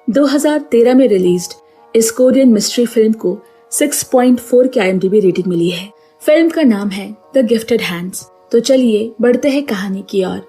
2013 में रिलीज्ड इस Korean mystery film को 6.4 की IMDb रेटिंग मिली है। फिल्म का नाम है द गिफ्टेड हैंड्स। तो चलिए बढ़ते हैं कहानी की ओर।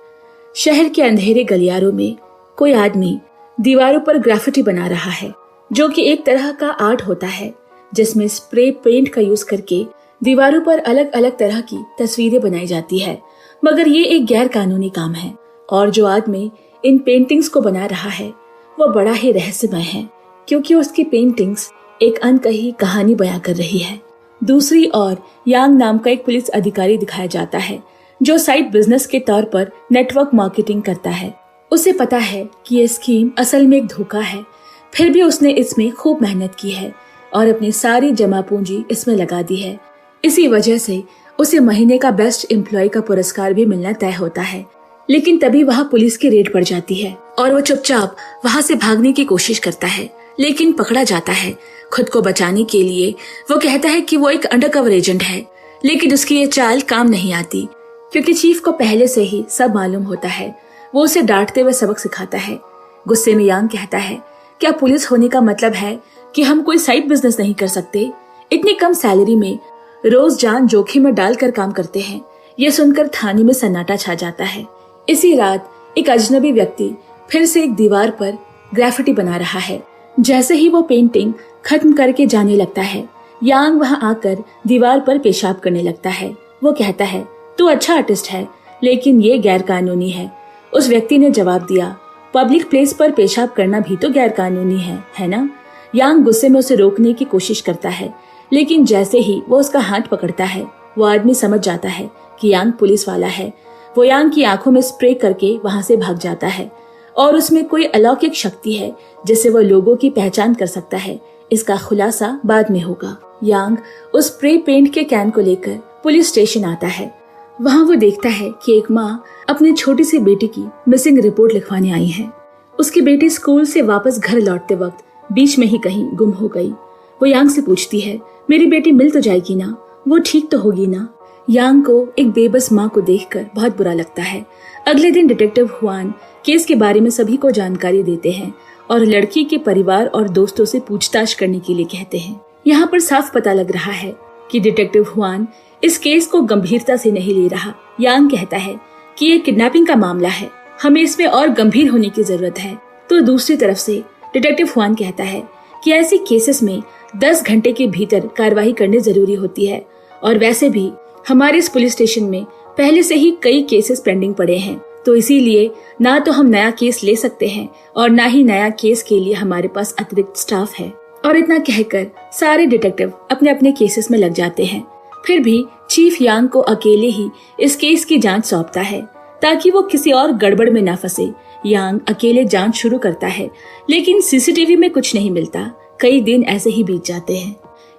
शहर के अंधेरे गलियारों में कोई आदमी दीवारों पर ग्राफिटी बना रहा है, जो कि एक तरह का आर्ट होता है जिसमें स्प्रे पेंट का यूज करके दीवारों पर अलग अलग तरह की तस्वीरें बनाई जाती है। मगर ये एक गैर कानूनी काम है और जो आदमी इन पेंटिंग्स को बना रहा है वो बड़ा ही रहस्यमय है, क्योंकि उसकी पेंटिंग्स एक अनकही कहानी बयां कर रही है। दूसरी ओर यांग नाम का एक पुलिस अधिकारी दिखाया जाता है जो साइड बिजनेस के तौर पर नेटवर्क मार्केटिंग करता है। उसे पता है कि ये स्कीम असल में एक धोखा है, फिर भी उसने इसमें खूब मेहनत की है और अपनी सारी जमा पूंजी इसमें लगा दी है। इसी वजह से उसे महीने का बेस्ट एम्प्लॉय का पुरस्कार भी मिलना तय होता है। लेकिन तभी वहाँ पुलिस की रेड पड़ जाती है और वो चुपचाप वहाँ से भागने की कोशिश करता है, लेकिन पकड़ा जाता है। खुद को बचाने के लिए वो कहता है कि वो एक अंडरकवर एजेंट है, लेकिन उसकी ये चाल काम नहीं आती, क्योंकि चीफ को पहले से ही सब मालूम होता है। वो उसे डांटते हुए सबक सिखाता है। गुस्से में यांग कहता है, क्या पुलिस होने का मतलब है कि हम कोई साइड बिजनेस नहीं कर सकते? इतनी कम सैलरी में रोज जान जोखिम में डालकर काम करते हैं। ये सुनकर थाने में सन्नाटा छा जाता है। इसी रात एक अजनबी व्यक्ति फिर से एक दीवार पर ग्राफिटी बना रहा है। जैसे ही वो पेंटिंग खत्म करके जाने लगता है, यांग वहां आकर दीवार पर पेशाब करने लगता है। वो कहता है, तू अच्छा आर्टिस्ट है, लेकिन ये गैर कानूनी है। उस व्यक्ति ने जवाब दिया, पब्लिक प्लेस पर पेशाब करना भी तो गैर कानूनी है ना? यांग गुस्से में उसे रोकने की कोशिश करता है, लेकिन जैसे ही वो उसका हाथ पकड़ता है, वो आदमी समझ जाता है कि यांग पुलिस वाला है। वो यांग की आंखों में स्प्रे करके वहां से भाग जाता है और उसमें कोई अलौकिक शक्ति है जिससे वो लोगों की पहचान कर सकता है। इसका खुलासा बाद में होगा। यांग उस स्प्रे पेंट के कैन को लेकर पुलिस स्टेशन आता है। वहाँ वो देखता है कि एक माँ अपनी छोटी सी बेटी की मिसिंग रिपोर्ट लिखवाने आई है। उसकी बेटी स्कूल से वापस घर लौटते वक्त बीच में ही कहीं गुम हो गई। वो यांग से पूछती है, मेरी बेटी मिल तो जाएगी ना? वो ठीक तो होगी ना? यांग को एक बेबस माँ को देखकर बहुत बुरा लगता है। अगले दिन डिटेक्टिव हुआन केस के बारे में सभी को जानकारी देते हैं और लड़की के परिवार और दोस्तों से पूछताछ करने के लिए कहते हैं। यहाँ पर साफ पता लग रहा है कि डिटेक्टिव हुआन इस केस को गंभीरता से नहीं ले रहा। यांग कहता है कि ये किडनैपिंग का मामला है, हमें इसमें और गंभीर होने की जरूरत है। तो दूसरी तरफ से डिटेक्टिव हुआन कहता है कि ऐसी केसेस में 10 घंटे के भीतर कार्रवाई करनी जरूरी होती है, और वैसे भी हमारे इस पुलिस स्टेशन में पहले से ही कई केसेस पेंडिंग पड़े हैं, तो इसीलिए ना तो हम नया केस ले सकते हैं और ना ही नया केस के लिए हमारे पास अतिरिक्त स्टाफ है। और इतना कहकर सारे डिटेक्टिव अपने अपने केसेस में लग जाते हैं। फिर भी चीफ यांग को अकेले ही इस केस की जांच सौंपता है ताकि वो किसी और गड़बड़ में ना फंसे। यांग अकेले जांच शुरू करता है, लेकिन सीसीटीवी में कुछ नहीं मिलता। कई दिन ऐसे ही बीत जाते हैं।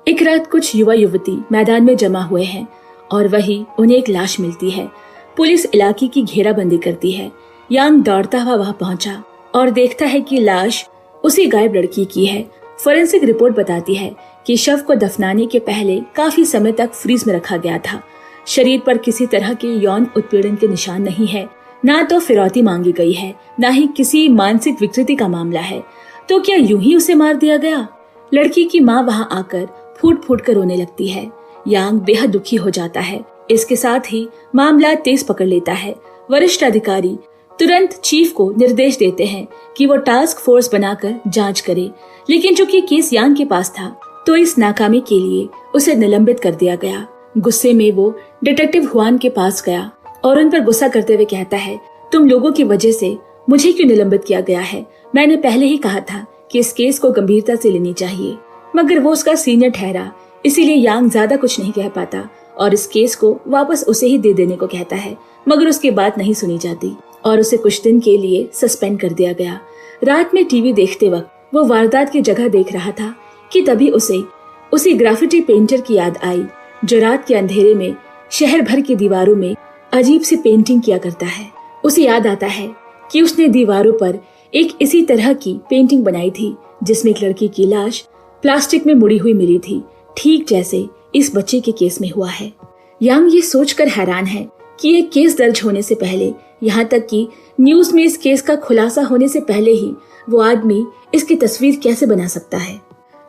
एक रात कुछ युवा युवती मैदान में जमा हुए हैं और वही उन्हें एक लाश मिलती है। पुलिस इलाके की घेराबंदी करती है। यांग दौड़ता हुआ वहां पहुंचा और देखता है कि लाश उसी गायब लड़की की है। फोरेंसिक रिपोर्ट बताती है कि शव को दफनाने के पहले काफी समय तक फ्रीज में रखा गया था। शरीर पर किसी तरह के यौन उत्पीड़न के निशान नहीं है, ना तो फिरौती मांगी गई है, ना ही किसी मानसिक विकृति का मामला है। तो क्या यूं ही उसे मार दिया गया? लड़की की माँ वहां आकर फूट फूट कर रोने लगती है। यांग बेहद दुखी हो जाता है। इसके साथ ही मामला तेज पकड़ लेता है। वरिष्ठ अधिकारी तुरंत चीफ को निर्देश देते हैं कि वो टास्क फोर्स बनाकर जांच करे, लेकिन चूंकि केस यांग के पास था तो इस नाकामी के लिए उसे निलंबित कर दिया गया। गुस्से में वो डिटेक्टिव हुआन के पास गया और उन पर गुस्सा करते हुए कहता है, तुम लोगों की वजह से मुझे क्यों निलंबित किया गया है? मैंने पहले ही कहा था कि इस केस को गंभीरता से लेनी चाहिए। मगर वो उसका सीनियर ठहरा, इसीलिए यांग ज्यादा कुछ नहीं कह पाता और इस केस को वापस उसे ही दे देने को कहता है। मगर उसकी बात नहीं सुनी जाती और उसे कुछ दिन के लिए सस्पेंड कर दिया गया। रात में टीवी देखते वक्त वो वारदात की जगह देख रहा था कि तभी उसे उसी ग्राफिटी पेंटर की याद आई जो रात के अंधेरे में शहर भर की दीवारों में अजीब सी पेंटिंग किया करता है। उसे याद आता है कि उसने दीवारों पर एक इसी तरह की पेंटिंग बनाई थी जिसमें एक लड़की की लाश प्लास्टिक में मुड़ी हुई मिली थी, ठीक जैसे इस बच्चे के केस में हुआ है। यांग ये सोचकर हैरान है कि ये केस दर्ज होने से पहले, यहाँ तक कि न्यूज में इस केस का खुलासा होने से पहले ही वो आदमी इसकी तस्वीर कैसे बना सकता है।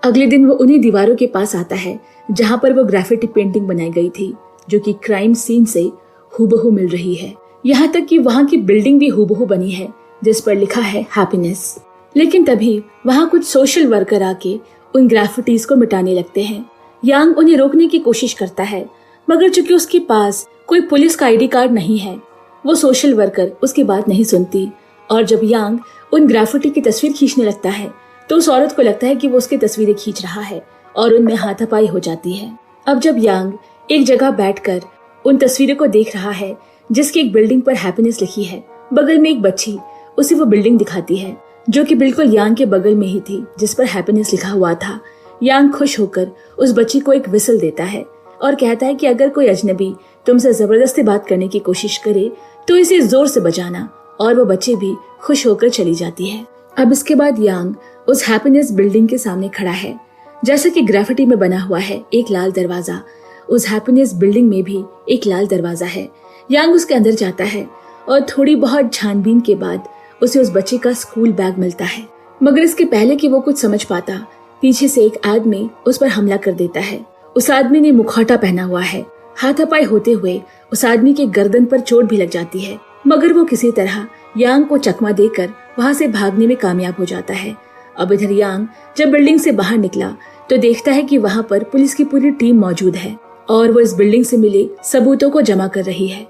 अगले दिन वो उन्हीं दीवारों के पास आता है जहाँ पर वो ग्राफिटी पेंटिंग बनाई गई थी, जो कि क्राइम सीन से हूबहू मिल रही है। यहाँ तक कि वहाँ की बिल्डिंग भी हूबहू बनी है जिस पर लिखा है हैप्पीनेस। लेकिन तभी वहाँ कुछ सोशल वर्कर आके उन ग्राफिटीज को मिटाने लगते हैं। यांग उन्हें रोकने की कोशिश करता है, मगर चूंकि उसके पास कोई पुलिस का आईडी कार्ड नहीं है, वो सोशल वर्कर उसकी बात नहीं सुनती। और जब यांग उन ग्राफिटी की तस्वीर खींचने लगता है तो उस औरत को लगता है कि वो उसकी तस्वीरें खींच रहा है और उनमें हाथापाई हो जाती है। अब जब यांग एक जगह बैठकर उन तस्वीरों को देख रहा है जिसकी एक बिल्डिंग पर हैप्पीनेस लिखी है, बगल में एक बच्ची उसे वो बिल्डिंग दिखाती है जो कि बिल्कुल यांग के बगल में ही थी जिस पर हैप्पीनेस लिखा हुआ था। यांग खुश होकर उस बच्ची को एक विसल देता है और कहता है कि अगर कोई अजनबी तुमसे जबरदस्ती बात करने की कोशिश करे तो इसे जोर से बजाना, और वो बच्ची भी खुश होकर चली जाती है। अब इसके बाद यांग उस हैप्पीनेस बिल्डिंग के सामने खड़ा है। जैसा कि ग्राफिटी में बना हुआ है एक लाल दरवाजा, उस हैप्पीनेस बिल्डिंग में भी एक लाल दरवाजा है। यांग उसके अंदर जाता है और थोड़ी बहुत छानबीन के बाद उसे उस बच्चे का स्कूल बैग मिलता है। मगर इसके पहले कि वो कुछ समझ पाता, पीछे से एक आदमी उस पर हमला कर देता है। उस आदमी ने मुखौटा पहना हुआ है। हाथापाई होते हुए उस आदमी के गर्दन पर चोट भी लग जाती है, मगर वो किसी तरह यांग को चकमा देकर वहाँ से भागने में कामयाब हो जाता है। अब इधर यांग जब बिल्डिंग से बाहर निकला तो देखता है कि वहाँ पर पुलिस की पूरी टीम मौजूद है और वो इस बिल्डिंग से मिले सबूतों को जमा कर रही है।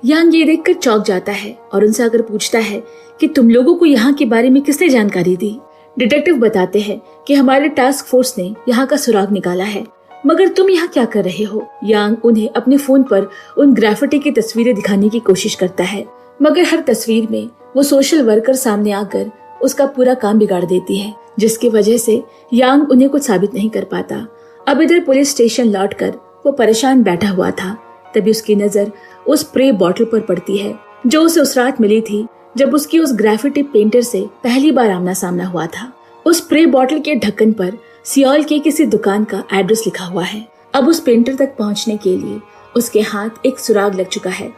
यांग ये देखकर चौंक जाता है और उनसे आकर पूछता है कि तुम लोगों को यहाँ के बारे में किसने जानकारी दी। डिटेक्टिव बताते हैं कि हमारे टास्क फोर्स ने यहाँ का सुराग निकाला है, मगर तुम यहाँ क्या कर रहे हो। यांग उन्हें अपने फोन पर उन ग्राफिटी की तस्वीरें दिखाने की कोशिश करता है, मगर हर तस्वीर में वो सोशल वर्कर सामने आकर उसका पूरा काम बिगाड़ देती है, जिसकी वजह से यांग उन्हें कुछ साबित नहीं कर पाता। अब इधर पुलिस स्टेशन लौटकर वो परेशान बैठा हुआ था। तभी उसकी नजर उस स्प्रे बॉटल पर पड़ती है जो उसे उस रात मिली थी जब उसकी उस ग्राफिटी पेंटर से पहली बार आमना सामना हुआ था। उस स्प्रे बॉटल के ढक्कन पर सियोल के किसी दुकान का एड्रेस लिखा हुआ है। अब उस पेंटर तक पहुंचने के लिए उसके हाथ एक सुराग लग चुका है,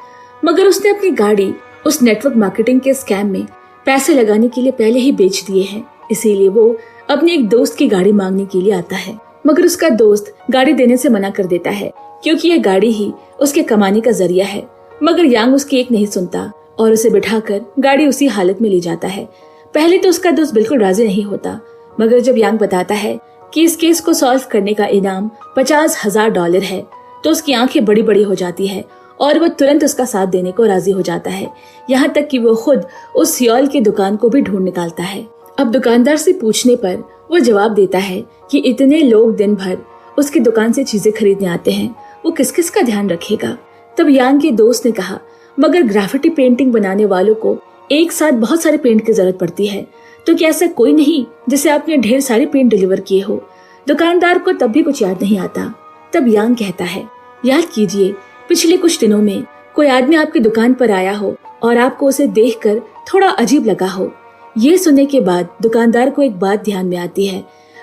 मगर उसने अपनी गाड़ी उस नेटवर्क मार्केटिंग के स्कैम में पैसे लगाने के लिए पहले ही बेच दिए हैं। इसीलिए वो अपने एक दोस्त की गाड़ी मांगने के लिए आता है, मगर उसका दोस्त गाड़ी देने से मना कर देता है क्योंकि यह गाड़ी ही उसके कमाने का जरिया है। मगर यांग उसकी एक नहीं सुनता और उसे बिठाकर गाड़ी उसी हालत में ले जाता है। पहले तो उसका दोस्त बिल्कुल राजी नहीं होता, मगर जब यांग बताता है कि इस केस को सॉल्व करने का इनाम $50,000 है तो उसकी आंखें बड़ी बड़ी हो जाती है और वो तुरंत उसका साथ देने को राजी हो जाता है। यहाँ तक कि वो खुद उस सियोल की दुकान को भी ढूंढ निकालता है। अब दुकानदार से पूछने पर वो जवाब देता है कि इतने लोग दिन भर उसकी दुकान से चीजें खरीदने आते हैं, वो किस किस का ध्यान रखेगा। तब यांग के दोस्त ने कहा, मगर ग्राफिटी पेंटिंग बनाने वालों को एक साथ बहुत सारे पेंट की जरूरत पड़ती है, तो क्या ऐसा कोई नहीं जिसे आपने ढेर सारे पेंट डिलीवर किए हो। दुकानदार को तब भी कुछ याद नहीं आता। तब यांग कहता है, याद कीजिए पिछले कुछ दिनों में कोई आदमी आपकी दुकान पर आया हो और आपको उसे देखकर थोड़ा अजीब लगा हो। ये सुनने के बाद दुकानदार को एक बात ध्यान में आती है।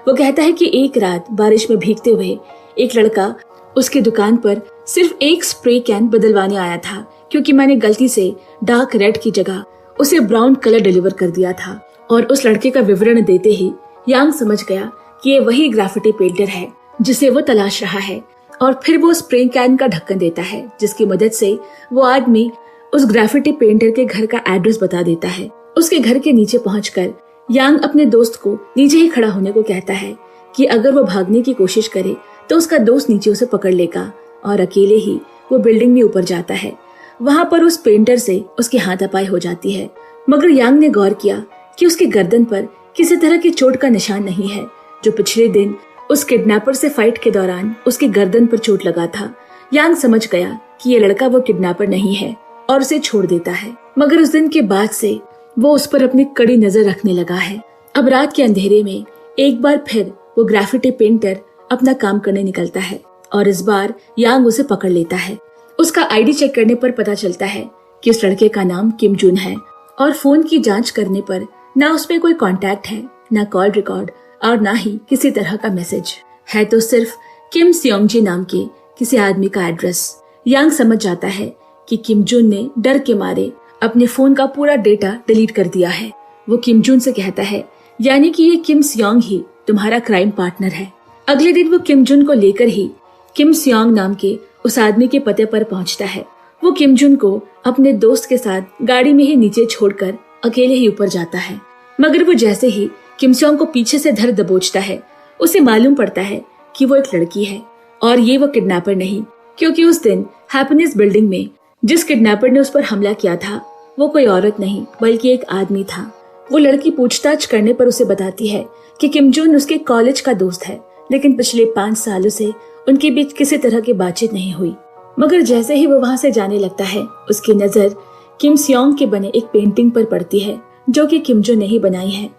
वो कहता है कि एक रात बारिश में भीगते हुए एक लड़का उसकी दुकान पर सिर्फ एक स्प्रे कैन बदलवाने आया था, क्योंकि मैंने गलती से डार्क रेड की जगह उसे ब्राउन कलर डिलीवर कर दिया था। और उस लड़के का विवरण देते ही यांग समझ गया कि ये वही ग्राफिटी पेंटर है जिसे वो तलाश रहा है। और फिर वो स्प्रे कैन का ढक्कन देता है, जिसकी मदद से वो आदमी उस ग्राफिटी पेंटर के घर का एड्रेस बता देता है। उसके घर के नीचे पहुंचकर यांग अपने दोस्त को नीचे ही खड़ा होने को कहता है कि अगर वो भागने की कोशिश करे तो उसका दोस्त नीचे उसे पकड़ लेगा, और अकेले ही वो बिल्डिंग में ऊपर जाता है। वहाँ पर उस पेंटर से उसकी हाथापाई हो जाती है, मगर यांग ने गौर किया कि उसके गर्दन पर किसी तरह की चोट का निशान नहीं है, जो पिछले दिन उस किडनैपर से फाइट के दौरान उसकी गर्दन पर चोट लगा था। यांग समझ गया कि ये लड़का वो किडनैपर नहीं है और उसे छोड़ देता है, मगर उस दिन के बाद से वो उस पर अपनी कड़ी नजर रखने लगा है। अब रात के अंधेरे में एक बार फिर वो ग्राफिटी पेंटर अपना काम करने निकलता है और इस बार यांग उसे पकड़ लेता है। उसका आईडी चेक करने पर पता चलता है कि उस लड़के का नाम किम जून है, और फोन की जांच करने पर ना उसमें कोई कांटेक्ट है, ना कॉल रिकॉर्ड और ना ही किसी तरह का मैसेज है, तो सिर्फ किम सियोंगजी नाम के किसी आदमी का एड्रेस। यांग समझ जाता है कि किम जून ने डर के मारे अपने फोन का पूरा डेटा डिलीट कर दिया है। वो किम जून से कहता है यानी कि ये किम सियोंग ही तुम्हारा क्राइम पार्टनर है। अगले दिन वो किम जुन को लेकर ही किम सियोंग नाम के उस आदमी के पते पर पहुंचता है। वो किम जुन को अपने दोस्त के साथ गाड़ी में ही नीचे छोड़कर अकेले ही ऊपर जाता है। मगर वो जैसे ही किम सियोंग को पीछे से धर दबोचता है, उसे मालूम पड़ता है कि वो एक लड़की है और ये वो किडनैपर नहीं, क्योंकि उस दिन हैप्पीनेस बिल्डिंग में जिस किडनैपर ने उस पर हमला किया था वो कोई औरत नहीं बल्कि एक आदमी था। वो लड़की पूछताछ करने पर उसे बताती है कि किम जुन उसके कॉलेज का दोस्त है, लेकिन पिछले 5 सालों से उनके बीच किसी तरह की बातचीत नहीं हुई। मगर जैसे ही वो वहां से जाने लगता है, उसकी नजर किम सियोंग के बने एक पेंटिंग पर पड़ती है जो कि किम जुन ने ही बनाई है।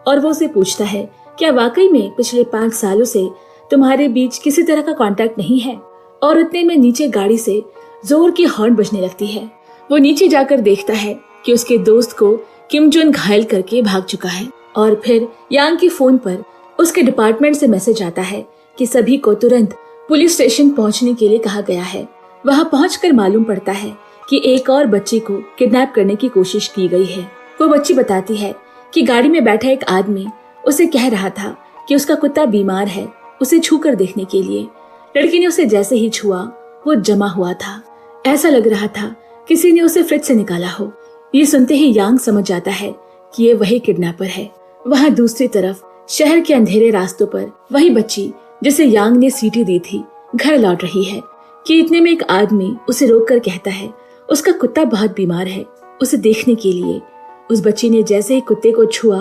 और वो उसे पूछता है, क्या वाकई में पिछले 5 सालों से तुम्हारे बीच किसी तरह का कांटेक्ट नहीं है? और उतने में नीचे गाड़ी से जोर की हॉर्न बजने लगती है। वो नीचे जाकर देखता है कि उसके दोस्त को किम जुन घायल करके भाग चुका है। और फिर यांग के फोन पर उसके डिपार्टमेंट से मैसेज आता है कि सभी को तुरंत पुलिस स्टेशन पहुंचने के लिए कहा गया है। वहां पहुंचकर मालूम पड़ता है कि एक और बच्ची को किडनैप करने की कोशिश की गई है। वो बच्ची बताती है कि गाड़ी में बैठा एक आदमी उसे कह रहा था कि उसका कुत्ता बीमार है, उसे छूकर देखने के लिए। लड़की ने उसे जैसे ही छुआ वो जमा हुआ था। ऐसा लग रहा था किसी ने उसे फ्रिज से निकाला हो। ये सुनते ही यांग समझ जाता है कि ये वही किडनैपर है। वहाँ दूसरी तरफ शहर के अंधेरे रास्तों पर वही बच्ची जिसे यांग ने सीटी दी थी घर लौट रही है कि इतने में एक आदमी उसे रोककर कहता है उसका कुत्ता बहुत बीमार है, उसे देखने के लिए। उस बच्ची ने जैसे ही कुत्ते को छुआ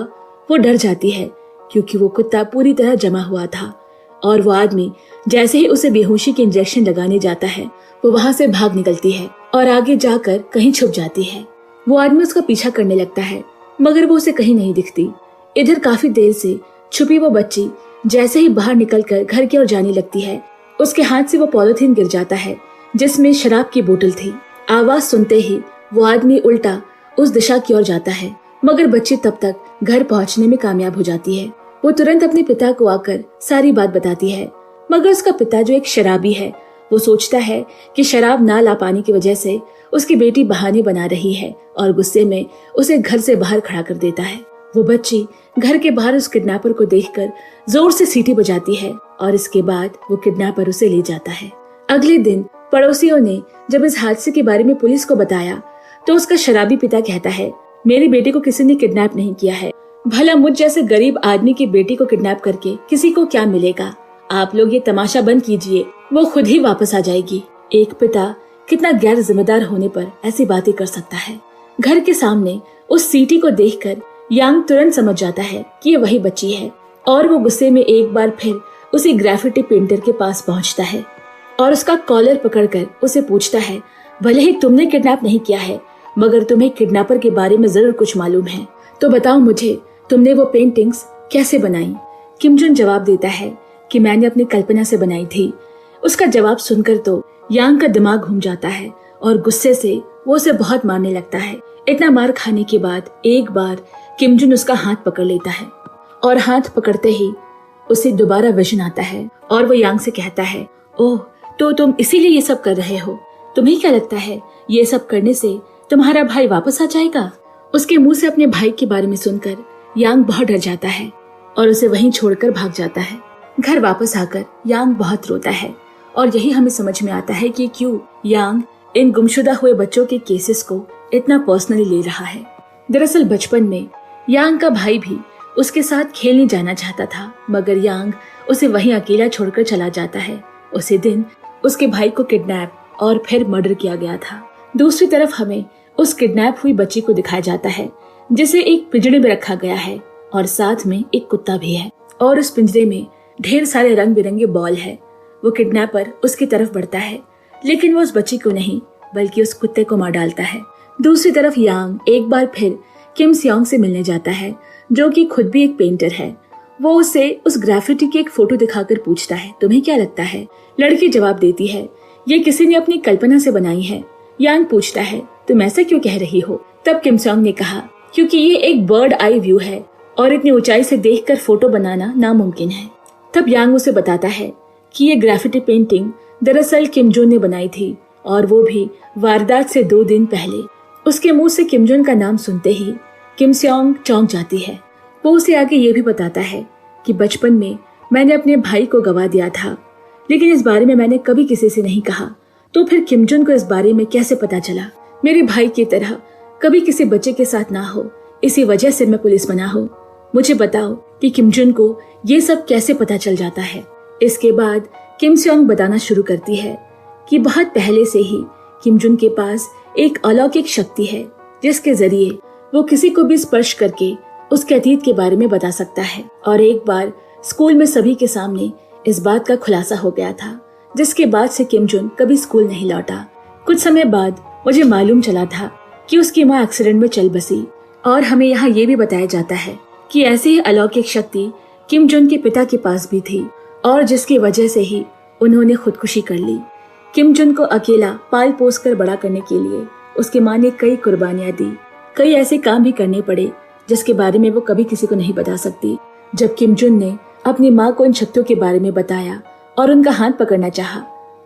वो डर जाती है क्योंकि वो कुत्ता पूरी तरह जमा हुआ था। और वो आदमी जैसे ही उसे बेहोशी के इंजेक्शन लगाने जाता है वो वहां से भाग निकलती है और आगे जाकर कहीं छुप जाती है। वो आदमी उसका पीछा करने लगता है मगर वो उसे कहीं नहीं दिखती। इधर काफी देर से छुपी वो बच्ची जैसे ही बाहर निकलकर घर की ओर जाने लगती है, उसके हाथ से वो पॉलिथीन गिर जाता है जिसमें शराब की बोतल थी। आवाज सुनते ही वो आदमी उल्टा उस दिशा की ओर जाता है, मगर बच्ची तब तक घर पहुंचने में कामयाब हो जाती है। वो तुरंत अपने पिता को आकर सारी बात बताती है, मगर उसका पिता जो एक शराबी है वो सोचता है कि शराब ना ला पाने की वजह से उसकी बेटी बहाने बना रही है और गुस्से में उसे घर से बाहर खड़ा कर देता है। वो बच्ची घर के बाहर उस किडनैपर को देखकर जोर से सीटी बजाती है और इसके बाद वो किडनैपर उसे ले जाता है। अगले दिन पड़ोसियों ने जब इस हादसे के बारे में पुलिस को बताया तो उसका शराबी पिता कहता है, मेरी बेटी को किसी ने किडनैप नहीं किया है। भला मुझ जैसे गरीब आदमी की बेटी को किडनैप करके किसी को क्या मिलेगा? आप लोग ये तमाशा बंद कीजिए, वो खुद ही वापस आ जाएगी। एक पिता कितना गैर जिम्मेदार होने पर ऐसी बातें कर सकता है। घर के सामने उस सीटी को देखकर यांग तुरंत समझ जाता है कि ये वही बच्ची है और वो गुस्से में एक बार फिर उसी ग्राफिटी पेंटर के पास पहुंचता है और उसका कॉलर पकड़कर उसे पूछता है, भले ही तुमने किडनैप नहीं किया है मगर तुम्हें किडनैपर के बारे में जरूर कुछ मालूम है, तो बताओ मुझे तुमने वो पेंटिंग्स कैसे बनाई? किम जुन जवाब देता है कि मैंने अपनी कल्पना से बनाई थी। उसका जवाब सुनकर तो यांग का दिमाग घूम जाता है और गुस्से से वो उसे बहुत मारने लगता है। इतना मार खाने के बाद एक बार किम जुन उसका हाथ पकड़ लेता है और हाथ पकड़ते ही उसे दोबारा विजन आता है और वो यांग से कहता है, ओह तो तुम इसीलिए ये सब कर रहे हो? तुम्हें क्या लगता है ये सब करने से तुम्हारा भाई वापस आ जाएगा? उसके मुंह से अपने भाई के बारे में सुनकर यांग बहुत डर जाता है और उसे वहीं छोड़कर भाग जाता है। घर वापस आकर यांग बहुत रोता है और यही हमें समझ में आता है कि क्यों यांग इन गुमशुदा हुए बच्चों के केसेस को इतना पर्सनली ले रहा है। दरअसल बचपन में यांग का भाई भी उसके साथ खेलने जाना चाहता था मगर यांग उसे वहीं अकेला छोड़कर चला जाता है। उसी दिन उसके भाई को किडनैप और फिर मर्डर किया गया था। दूसरी तरफ हमें उस किडनैप हुई बच्ची को दिखाया जाता है जिसे एक पिंजरे में रखा गया है और साथ में एक कुत्ता भी है और उस पिंजरे में ढेर सारे रंग बिरंगे बॉल है। वो किडनैपर उसकी तरफ बढ़ता है लेकिन वो उस बच्ची को नहीं बल्कि उस कुत्ते को मार डालता है। दूसरी तरफ यांग एक बार फिर किम सियोंग से मिलने जाता है जो कि खुद भी एक पेंटर है। वो उसे उस ग्राफिटी की एक फोटो दिखाकर पूछता है, तुम्हें क्या लगता है? लड़की जवाब देती है, ये किसी ने अपनी कल्पना से बनाई है। यांग पूछता है, तुम ऐसा क्यों कह रही हो? तब किम सियोंग ने कहा, क्योंकि ये एक बर्ड आई व्यू है और इतनी ऊंचाई से देखकर फोटो बनाना नामुमकिन है। तब यांग उसे बताता है कि ये ग्राफिटी पेंटिंग दरअसल किम जुन ने बनाई थी और वो भी वारदात से 2 दिन पहले। उसके मुंह से किम जुन का नाम सुनते ही किम सियोंग चौंक जाती है वो उसे आगे ये भी बताता है कि बचपन में मैंने अपने भाई को गवा दिया था, लेकिन इस बारे में मैंने कभी किसी से नहीं कहा। तो फिर किमजुन को इस बारे में कैसे पता चला? मेरे भाई की तरह कभी किसी बच्चे के साथ ना हो, इसी वजह से मैं पुलिस बना हूँ। मुझे बताओ कि किमजुन को ये सब कैसे पता चल जाता है। इसके बाद किम स्योंग बताना शुरू करती है कि बहुत पहले से ही किमजुन के पास एक अलौकिक शक्ति है, जिसके जरिए वो किसी को भी स्पर्श करके उसके अतीत के बारे में बता सकता है। और एक बार स्कूल में सभी के सामने इस बात का खुलासा हो गया था, जिसके बाद से किमजुन कभी स्कूल नहीं लौटा। कुछ समय बाद मुझे मालूम चला था कि उसकी माँ एक्सीडेंट में चल बसी, और हमें यहाँ ये भी बताया जाता है कि ऐसी ही अलौकिक शक्ति किमजुन के पिता के पास भी थी, और जिसकी वजह से ही उन्होंने खुदकुशी कर ली। किमजुन को अकेला पाल पोस कर बड़ा करने के लिए उसकी माँ ने कई कुर्बानियां दी, कई ऐसे काम भी करने पड़े जिसके बारे में वो कभी किसी को नहीं बता सकती। जब किमजुन ने अपनी माँ को इन शक्तियों के बारे में बताया और उनका हाथ पकड़ना चाहा,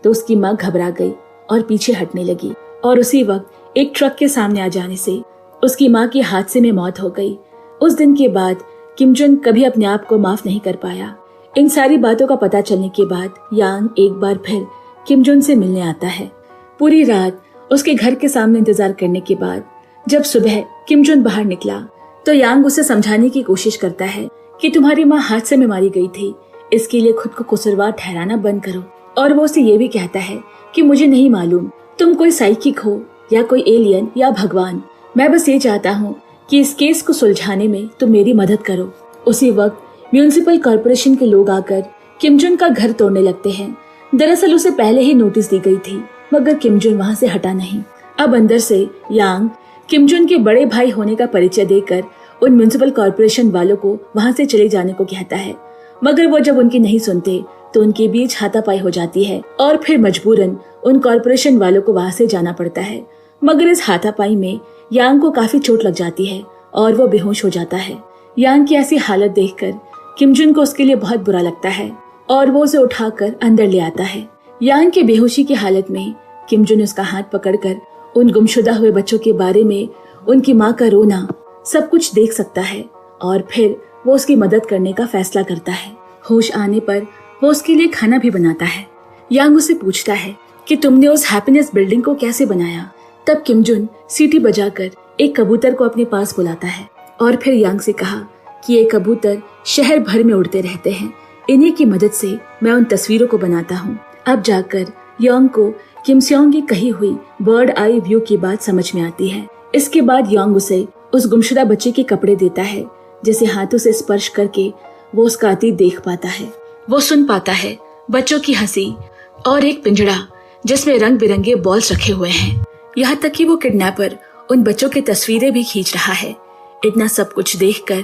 तो उसकी माँ घबरा गई और पीछे हटने लगी, और उसी वक्त एक ट्रक के सामने आ जाने से उसकी माँ की हादसे में मौत हो गई। उस दिन के बाद किमजुन कभी अपने आप को माफ नहीं कर पाया। इन सारी बातों का पता चलने के बाद यांग एक बार फिर किमजुन से मिलने आता है। पूरी रात उसके घर के सामने इंतजार करने के बाद जब सुबह किमजुन बाहर निकला, तो यांग उसे समझाने की कोशिश करता है कि तुम्हारी माँ हादसे में मारी गई थी, इसके लिए खुद को कसूरवार ठहराना बंद करो। और वो उसे ये भी कहता है कि मुझे नहीं मालूम तुम कोई साइकिक हो या कोई एलियन या भगवान, मैं बस ये चाहता हूँ कि इस केस को सुलझाने में तुम मेरी मदद करो। उसी वक्त म्यूनिसिपल कॉर्पोरेशन के लोग आकर किमजुन का घर तोड़ने लगते हैं। दरअसल उसे पहले ही नोटिस दी गई थी, मगर किमजुन वहाँ से हटा नहीं। अब अंदर से यांग किमजुन के बड़े भाई होने का परिचय देकर उन म्यूनिसिपल कॉर्पोरेशन वालों को वहाँ से चले जाने को कहता है, मगर वो जब उनकी नहीं सुनते तो उनके बीच हाथापाई हो जाती है, और फिर मजबूरन उन कॉर्पोरेशन वालों को वहाँ से जाना पड़ता है। मगर इस हाथापाई में यांग को काफी चोट लग जाती है और वो बेहोश हो जाता है। यांग की ऐसी हालत देखकर किमजुन को उसके लिए बहुत बुरा लगता है, और वो उसे उठाकर अंदर ले आता है। यांग के बेहोशी की हालत में किमजुन उसका हाथ पकड़कर उन गुमशुदा हुए बच्चों के बारे में, उनकी माँ का रोना, सब कुछ देख सकता है, और फिर वो उसकी मदद करने का फैसला करता है। होश आने पर वो उसके लिए खाना भी बनाता है। यांग उसे पूछता है कि तुमने उस हैप्पीनेस बिल्डिंग को कैसे बनाया। तब किमजुन सीटी बजाकर एक कबूतर को अपने पास बुलाता है, और फिर यांग से कहा कि ये कबूतर शहर भर में उड़ते रहते हैं, इन्हीं की मदद से मैं उन तस्वीरों को बनाता हूँ। अब जाकर यांग को किम स्योंग की कही हुई बर्ड आई व्यू की बात समझ में आती है। इसके बाद यांग उसे उस गुमशुदा बच्चे के कपड़े देता है, जिसे हाथों से स्पर्श करके वो उसका अतीत देख पाता है। वो सुन पाता है बच्चों की हंसी और एक पिंजड़ा जिसमें रंग बिरंगे बॉल्स रखे हुए हैं। यहाँ तक कि वो किडनैपर उन बच्चों की तस्वीरें भी खींच रहा है। इतना सब कुछ देखकर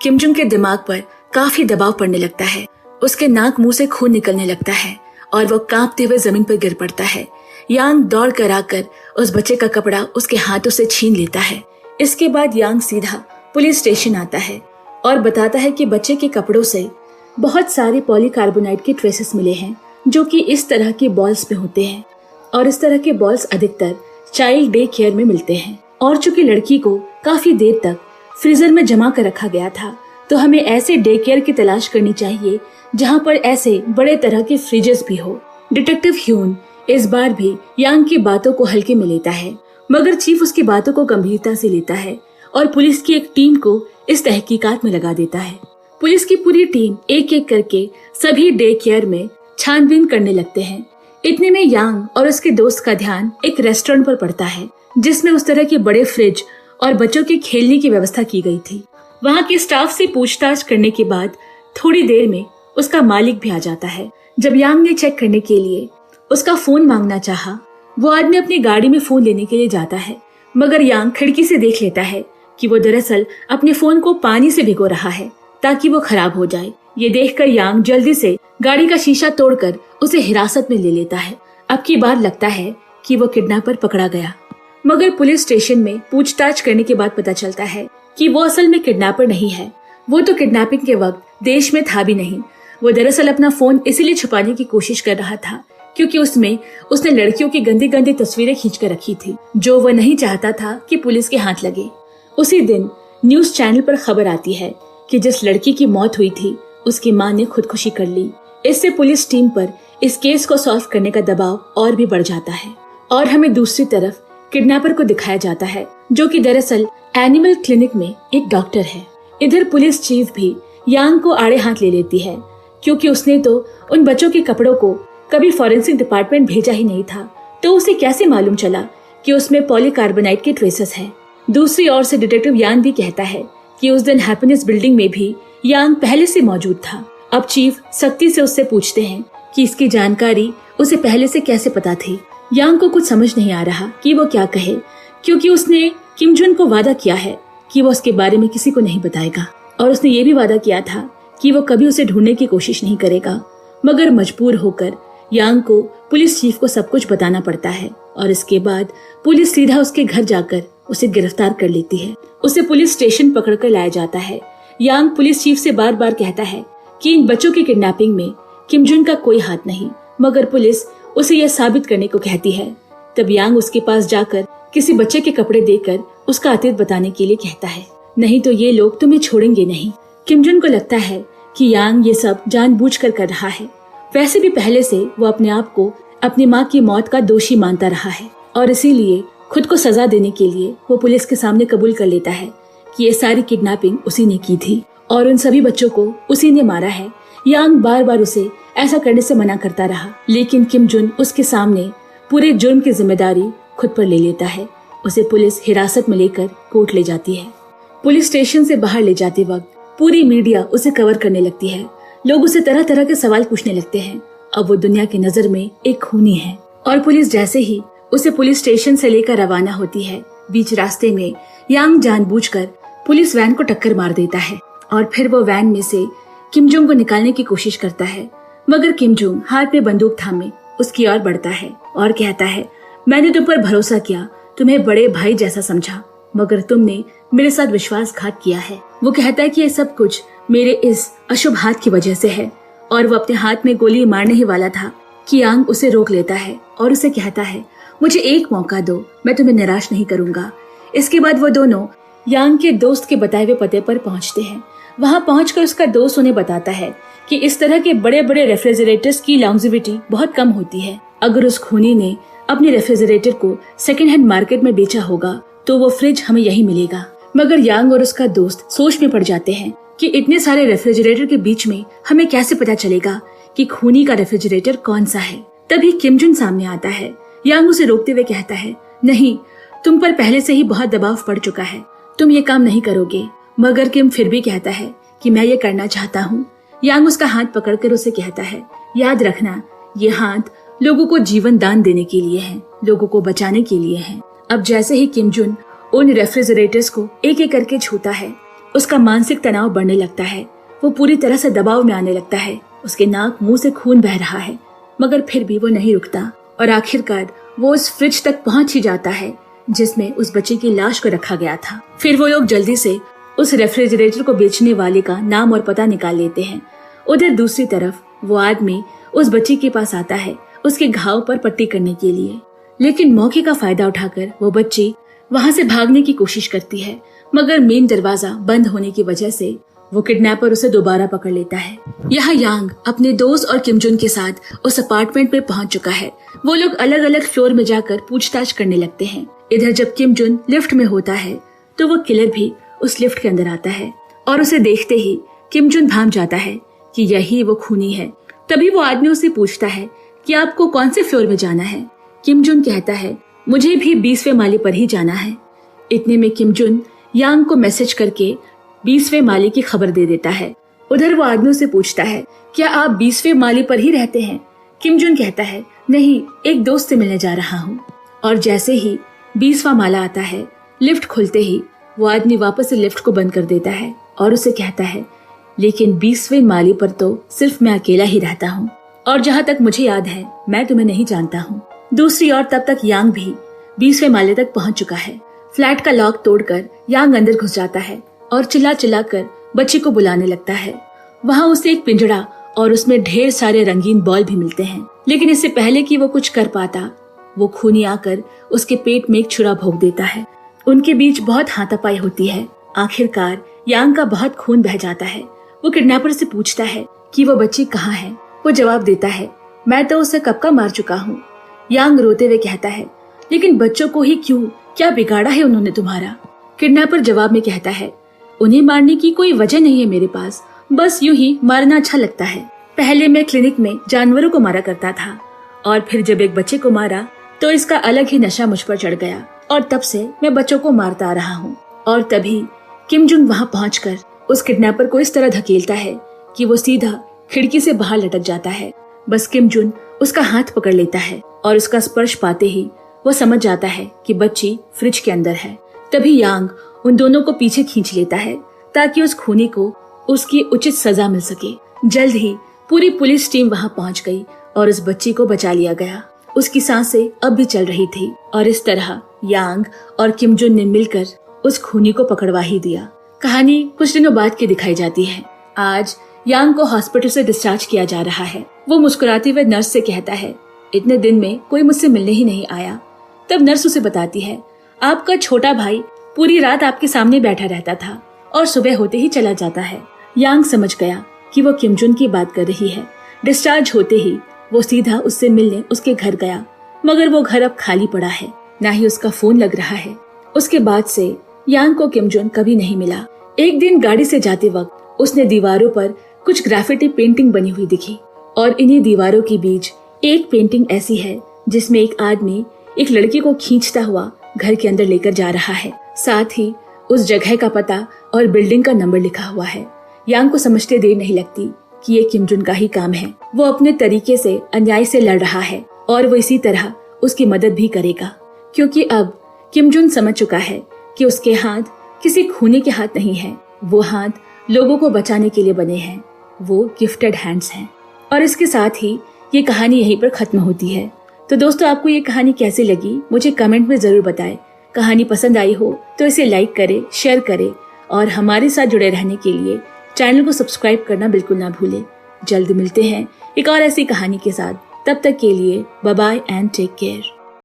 किमजुन के दिमाग पर काफी दबाव पड़ने लगता है। उसके नाक मुंह से खून निकलने लगता है और वो कांपते हुए जमीन पर गिर पड़ता है। यांग दौड़ कर आकर उस बच्चे का कपड़ा उसके हाथों से छीन लेता है। इसके बाद यांग सीधा पुलिस स्टेशन आता है और बताता है कि बच्चे के कपड़ों से बहुत सारे पॉलीकार्बोनेट के ट्रेसेस मिले हैं, जो कि इस तरह के बॉल्स में होते हैं, और इस तरह के बॉल्स अधिकतर चाइल्ड डे केयर में मिलते हैं। और चूंकि लड़की को काफी देर तक फ्रीजर में जमा कर रखा गया था, तो हमें ऐसे डे केयर की तलाश करनी चाहिए जहां पर ऐसे बड़े तरह के फ्रिजेस भी हो। डिटेक्टिव ह्यून इस बार भी यांग की बातों को हल्के में लेता है, मगर चीफ उसकी बातों को गंभीरता से लेता है और पुलिस की एक टीम को इस तहकीकात में लगा देता है। पुलिस की पूरी टीम एक एक करके सभी डे केयर में छानबीन करने लगते हैं। इतने में यांग और उसके दोस्त का ध्यान एक रेस्टोरेंट पर पड़ता है, जिसमें उस तरह के बड़े फ्रिज और बच्चों के खेलने की व्यवस्था की गई थी। वहाँ के स्टाफ से पूछताछ करने के बाद थोड़ी देर में उसका मालिक भी आ जाता है। जब यांग ने चेक करने के लिए उसका फोन मांगना चाहा, वो आदमी अपनी गाड़ी में फोन लेने के लिए जाता है, मगर यांग खिड़की से देख लेता है कि वो दरअसल अपने फोन को पानी से भिगो रहा है ताकि वो खराब हो जाए। ये देखकर यांग जल्दी से गाड़ी का शीशा तोड़कर उसे हिरासत में ले लेता है। अब की बार लगता है कि वो किडनैपर पकड़ा गया, मगर पुलिस स्टेशन में पूछताछ करने के बाद पता चलता है कि वो असल में किडनैपर नहीं है। वो तो किडनैपिंग के वक्त देश में था भी नहीं। वो दरअसल अपना फोन इसीलिए छुपाने की कोशिश कर रहा था क्योंकि उसमें उसने लड़कियों की गंदी गंदी तस्वीरें खींच कर रखी थी, जो वो नहीं चाहता था कि पुलिस के हाथ लगे। उसी दिन न्यूज चैनल पर खबर आती है कि जिस लड़की की मौत हुई थी उसकी मां ने खुदकुशी कर ली। इससे पुलिस टीम पर इस केस को सॉल्व करने का दबाव और भी बढ़ जाता है और हमें दूसरी तरफ किडनैपर को दिखाया जाता है, जो कि दरअसल एनिमल क्लिनिक में एक डॉक्टर है। इधर पुलिस चीफ भी यांग को आड़े हाथ ले लेती है, क्योंकि उसने तो उन बच्चों के कपड़ों को कभी फॉरेंसिक डिपार्टमेंट भेजा ही नहीं था, तो उसे कैसे मालूम चला कि उसमें पॉलीकार्बोनेट के ट्रेसेस हैं। दूसरी ओर से डिटेक्टिव यान भी कहता है कि उस दिन हैप्पीनेस बिल्डिंग में भी यांग पहले से मौजूद था। अब चीफ सख्ती से उससे पूछते हैं कि इसकी जानकारी उसे पहले से कैसे पता थी। यांग को कुछ समझ नहीं आ रहा कि वो क्या कहे, क्योंकि उसने किम जुन को वादा किया है कि वो उसके बारे में किसी को नहीं बताएगा, और उसने ये भी वादा किया था कि वो कभी उसे ढूंढने की कोशिश नहीं करेगा। मगर मजबूर होकर यांग को पुलिस चीफ को सब कुछ बताना पड़ता है और इसके बाद पुलिस सीधा उसके घर जाकर उसे गिरफ्तार कर लेती है। उसे पुलिस स्टेशन पकड़कर लाया जाता है। यांग पुलिस चीफ से बार बार कहता है कि इन बच्चों की किडनैपिंग में किम जुन का कोई हाथ नहीं, मगर पुलिस उसे यह साबित करने को कहती है। तब यांग उसके पास जाकर किसी बच्चे के कपड़े देकर उसका अतीत बताने के लिए कहता है, नहीं तो ये लोग तुम्हें छोड़ेंगे नहीं। किम जुन को लगता है कि यांग ये सब जानबूझकर कर रहा है। वैसे भी पहले से वो अपने आप को अपनी माँ की मौत का दोषी मानता रहा है और इसीलिए खुद को सजा देने के लिए वो पुलिस के सामने कबूल कर लेता है कि ये सारी किडनैपिंग उसी ने की थी और उन सभी बच्चों को उसी ने मारा है। यांग बार बार उसे ऐसा करने से मना करता रहा, लेकिन किम जुन उसके सामने पूरे जुर्म की जिम्मेदारी खुद पर ले लेता है। उसे पुलिस हिरासत में लेकर कोर्ट ले जाती है। पुलिस स्टेशन से बाहर ले जाते वक्त पूरी मीडिया उसे कवर करने लगती है। लोग उसे तरह तरह के सवाल पूछने लगते हैं। अब वो दुनिया की नजर में एक खूनी है और पुलिस जैसे ही उसे पुलिस स्टेशन से लेकर रवाना होती है, बीच रास्ते में यांग जानबूझकर पुलिस वैन को टक्कर मार देता है और फिर वो वैन में से किम जुन को निकालने की कोशिश करता है, मगर किम जुन हाथ में बंदूक थामे उसकी ओर बढ़ता है और कहता है, मैंने तुम पर भरोसा किया, तुम्हें बड़े भाई जैसा समझा, मगर तुमने मेरे साथ विश्वासघात किया है। वो कहता है कि ये सब कुछ मेरे इस अशुभ हाथ की वजह से है और वो अपने हाथ में गोली मारने ही वाला था कि यांग उसे रोक लेता है और उसे कहता है, मुझे एक मौका दो, मैं तुम्हें निराश नहीं करूंगा। इसके बाद वो दोनों यांग के दोस्त के बताए हुए पते पर पहुंचते हैं। वहां पहुंचकर उसका दोस्त उन्हें बताता है कि इस तरह के बड़े बड़े रेफ्रिजरेटर्स की लॉन्जेविटी बहुत कम होती है। अगर उस खूनी ने अपने रेफ्रिजरेटर को सेकेंड हैंड मार्केट में बेचा होगा तो वो फ्रिज हमें यही मिलेगा। मगर यांग और उसका दोस्त सोच में पड़ जाते हैं कि इतने सारे रेफ्रिजरेटर के बीच में हमें कैसे पता चलेगा कि खूनी का रेफ्रिजरेटर कौन सा है। तभी किम जुन सामने आता है। यांग उसे रोकते हुए कहता है, नहीं, तुम पर पहले से ही बहुत दबाव पड़ चुका है, तुम ये काम नहीं करोगे। मगर किम फिर भी कहता है कि मैं ये करना चाहता हूँ। यांग उसका हाथ पकड़कर उसे कहता है, याद रखना, ये हाथ लोगों को जीवन दान देने के लिए है, लोगों को बचाने के लिए है। अब जैसे ही किम जुन उन रेफ्रिजरेटर्स को एक एक करके छूता है, उसका मानसिक तनाव बढ़ने लगता है। वो पूरी तरह से दबाव में आने लगता है। उसके नाक मुंह से खून बह रहा है, मगर फिर भी वो नहीं रुकता और आखिरकार वो उस फ्रिज तक पहुंच ही जाता है जिसमें उस बच्चे की लाश को रखा गया था। फिर वो लोग जल्दी से उस रेफ्रिजरेटर को बेचने वाले का नाम और पता निकाल लेते हैं। उधर दूसरी तरफ वो आदमी उस बच्ची के पास आता है उसके घाव पर पट्टी करने के लिए, लेकिन मौके का फायदा उठाकर वो बच्ची वहां से भागने की कोशिश करती है, मगर मेन दरवाजा बंद होने की वजह से वो किडनैपर उसे दोबारा पकड़ लेता है। यहाँ यांग अपने दोस्त और किम जुन के साथ उस अपार्टमेंट में पहुंच चुका है। वो लोग अलग अलग फ्लोर में जाकर पूछताछ करने लगते हैं। इधर जब किम जुन लिफ्ट में होता है तो वो किलर भी उस लिफ्ट के अंदर आता है और उसे देखते ही किम जुन भाग जाता है कि यही वो खूनी है। तभी वो आदमी उसे पूछता है कि आपको कौन से फ्लोर में जाना है। किम जुन कहता है, मुझे भी 20वें माले पर ही जाना है। इतने में किम जुन यांग को मैसेज करके 20वें माले की खबर दे देता है। उधर वो आदमी से पूछता है, क्या आप 20वें माले पर ही रहते हैं? किम जुन कहता है, नहीं, एक दोस्त से मिलने जा रहा हूँ। और जैसे ही 20वां माला आता है, लिफ्ट खुलते ही वो आदमी वापस से लिफ्ट को बंद कर देता है और उसे कहता है, लेकिन 20वें माले पर तो सिर्फ मैं अकेला ही रहता हूँ और जहाँ तक मुझे याद है मैं तुम्हें नहीं जानता हूँ। दूसरी ओर तब तक यांग भी 20वें माले तक पहुँच चुका है। फ्लैट का लॉक तोड़कर यांग अंदर घुस जाता है और चिल्ला चिल्ला कर बच्ची को बुलाने लगता है। वहाँ उसे एक पिंजड़ा और उसमें ढेर सारे रंगीन बॉल भी मिलते हैं, लेकिन इससे पहले कि वो कुछ कर पाता, वो खूनी आकर उसके पेट में एक छुरा भोंक देता है। उनके बीच बहुत हाथापाई होती है। आखिरकार यांग का बहुत खून बह जाता है। वो किडनैपर से पूछता है कि वो बच्ची कहाँ है। वो जवाब देता है, मैं तो उसे कब का मार चुका हूँ। यांग रोते हुए कहता है, लेकिन बच्चों को ही क्यों, क्या बिगाड़ा है उन्होंने तुम्हारा? किडनैपर जवाब में कहता है, उन्हें मारने की कोई वजह नहीं है मेरे पास, बस यूं ही मारना अच्छा लगता है। पहले मैं क्लिनिक में जानवरों को मारा करता था और फिर जब एक बच्चे को मारा तो इसका अलग ही नशा मुझ पर चढ़ गया और तब से मैं बच्चों को मारता आ रहा हूँ। और तभी किम जुन वहाँ पहुंचकर उस किडनैपर को इस तरह धकेलता है कि वो सीधा खिड़की से बाहर लटक जाता है। बस किम जुन उसका हाथ पकड़ लेता है और उसका स्पर्श पाते ही वो समझ जाता है कि बच्ची फ्रिज के अंदर है। तभी यांग उन दोनों को पीछे खींच लेता है ताकि उस खूनी को उसकी उचित सजा मिल सके। जल्द ही पूरी पुलिस टीम वहाँ पहुँच गई और उस बच्ची को बचा लिया गया। उसकी सांसें अब भी चल रही थी और इस तरह यांग और किम जुन ने मिलकर उस खूनी को पकड़वा ही दिया। कहानी कुछ दिनों बाद की दिखाई जाती है। आज यांग को हॉस्पिटल से डिस्चार्ज किया जा रहा है। वो मुस्कुराते हुए नर्स से कहता है, इतने दिन में कोई मुझसे मिलने ही नहीं आया। तब नर्स उसे बताती है, आपका छोटा भाई पूरी रात आपके सामने बैठा रहता था और सुबह होते ही चला जाता है। यांग समझ गया कि वो किम जुन की बात कर रही है। डिस्चार्ज होते ही वो सीधा उससे मिलने उसके घर गया, मगर वो घर अब खाली पड़ा है, ना ही उसका फोन लग रहा है। उसके बाद से यांग को किम जुन कभी नहीं मिला। एक दिन गाड़ी से जाते वक्त उसने दीवारों पर कुछ ग्राफिटी पेंटिंग बनी हुई दिखी और इन्हीं दीवारों के बीच एक पेंटिंग ऐसी है जिसमें एक आदमी एक लड़की को खींचता हुआ घर के अंदर लेकर जा रहा है। साथ ही उस जगह का पता और बिल्डिंग का नंबर लिखा हुआ है। यांग को समझते देर नहीं लगती कि ये किम जुन का ही काम है। वो अपने तरीके से अन्याय से लड़ रहा है और वो इसी तरह उसकी मदद भी करेगा, क्योंकि अब किम जुन समझ चुका है कि उसके हाथ किसी खूनी के हाथ नहीं है। वो हाथ लोगों को बचाने के लिए बने हैं। वो गिफ्टेड हैंड्स हैं। और इसके साथ ही ये कहानी यहीं पर खत्म होती है। तो दोस्तों, आपको ये कहानी कैसी लगी मुझे कमेंट में जरूर बताएं। कहानी पसंद आई हो तो इसे लाइक करें, शेयर करें और हमारे साथ जुड़े रहने के लिए चैनल को सब्सक्राइब करना बिल्कुल ना भूलें। जल्द मिलते हैं एक और ऐसी कहानी के साथ। तब तक के लिए bye bye and take care.